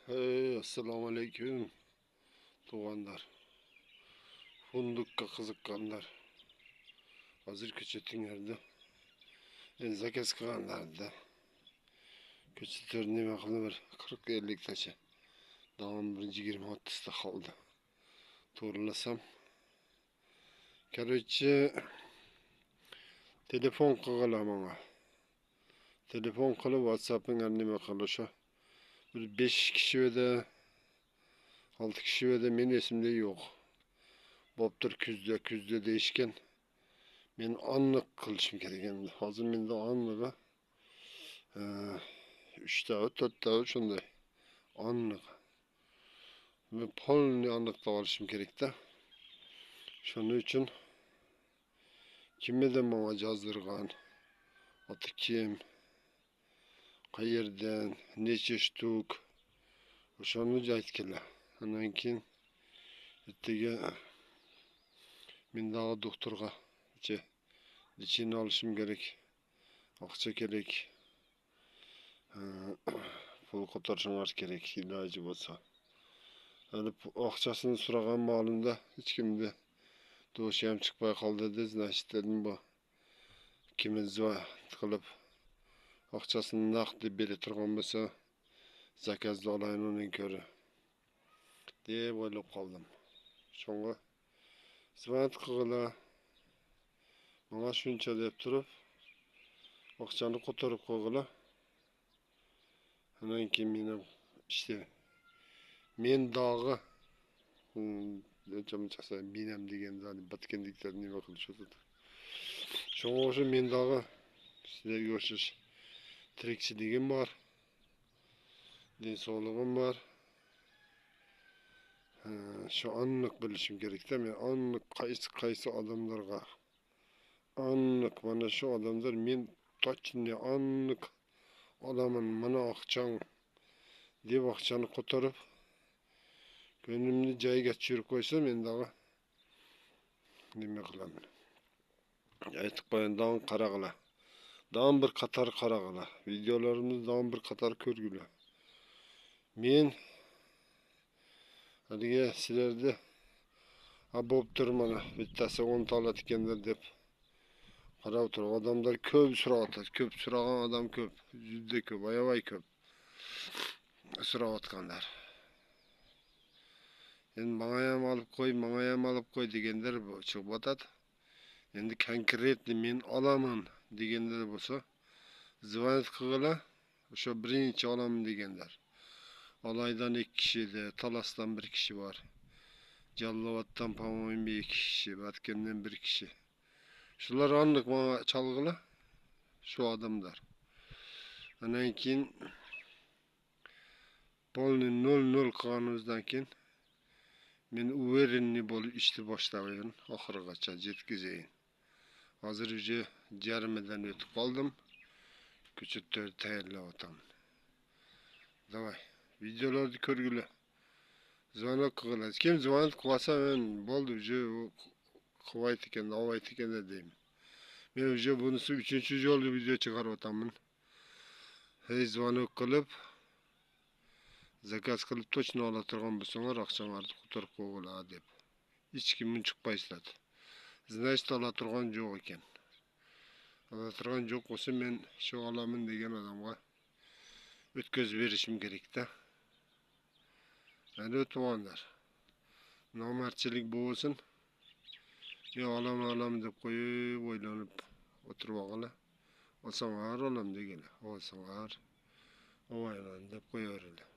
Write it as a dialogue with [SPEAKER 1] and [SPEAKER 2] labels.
[SPEAKER 1] Assalomu alaykum tug'anlar. Fundukka qiziqqanlar. Hozir ko'chatinglarda zakaz qilganlarda ko'chatlar nima qildi bir 40-50 tacha. Davom bir 20-30 ta qoldi. To'g'rilasam. Короче, telefon qilganlar menga. Telefon qilib WhatsApp'ga nima qilishi. Bir 5 kishi edi, 6 kishi edi, men esimde yo'q. Bo'ptir kuzda deyishgan. Men anlık qilishim kerak endi. Hozir menda anlıga 3 ta 4 ta shunday anlık. Men polni anlıkda olishim kerak-da. Shuning uchun kimdir menga yozdirgan. Oti kim? Qayerdan? Necha shtuk? O'shani aytganlar. Undan keyin ertaga men daha doktorga lechini olishim kerak. Ақша kerak. Pul qo'tarishim kerak, iloji bo'lsa. Hali ақшасын so'ragan ma'lumda hech kimda do'shi ham chiqmay qoldi deb, значит dedim bu ikimiz qilib ақшасын naqd deb bera turgan bo'lsa, zakazda olayin uning ko'ri deb o'ylab qoldim. Shunga zvonat qilganlar menga shuncha deb turib, ақшаны ko'tarib qo'yganlar. Undan keyin men işte men dağı menam degan batkenliklar nima qilishadi. Shunga o'sha men dağı sizlarga o'xshash tirikchiligim bor. Sog'lig'im bor. Shu anliq bilishim kerak-da, men anliq qaysi odamlarga anliq mana shu odamlar men точно anliq olaman, mana ақшаң deb ақшаны ko'tarib ko'nglimni joyiga tushirib qo'ysa, men dağı nima qilaman? Aytib qo'yayin, davom qarag'lar. Davom bir qator qarag'lar. Videolarimizni davom bir qator ko'rg'lar. Men haliga sizlarda bo'ptir mana bittasi 10 ta oladi ekanlar deb qarab turib, odamlar ko'p so'rayotadi. Ko'p so'ragan odam ko'p, juda ko'p, ayavay ko'p so'rayotganlar. Endi menga ham olib qo'y deganlar chiqib o'tadi. Endi konkretni men olaman deganlar bo'lsa, zvonat qilganlar, o'sha birinchi olaman deganlar. Olaydan 2 kishi edi, Talasdan 1 kishi bor. Jallovatdan по-моему 2 kishi, Batkendan 1 kishi. Shular anliq menga chalg'ila, shu odamlar. Undan keyin polni 0-0 qilganimizdan keyin men uverenli bo'lib ishni boshlamayman, oxirigacha yetkazayin. Hozir uje jarimidan o'tib qoldim. Ko'chatlar tayyorlayapman. Davay, videolarni ko'rg'lar. Zvonot qilinglar. Kim zvonot qilsa, men bo'ldi uje quvayt ekan, avayt ekan deyman. Men uje bunisi 3-yo'l video chiqaryapman. Hey, zvonot qilib zakaz qilib точно ola turgan bo'lsanglar, ақшаңарды ko'tarib qo'yg'lar deb. Hech kim chiqmaysizlar. Значит, ola turgan yo'q ekan. Ola turgan yo'q bo'lsa, men shu olaman degan odamga o'tkazib berishim kerak-da. Endi o'tganlar. Nomardchilik bo'lsin. Men olaman deb qo'yib, o'ylanib o'tirib olganlar. Olsanglar olam deganlar. Olsanglar, ovayman deb qo'yaveradilar.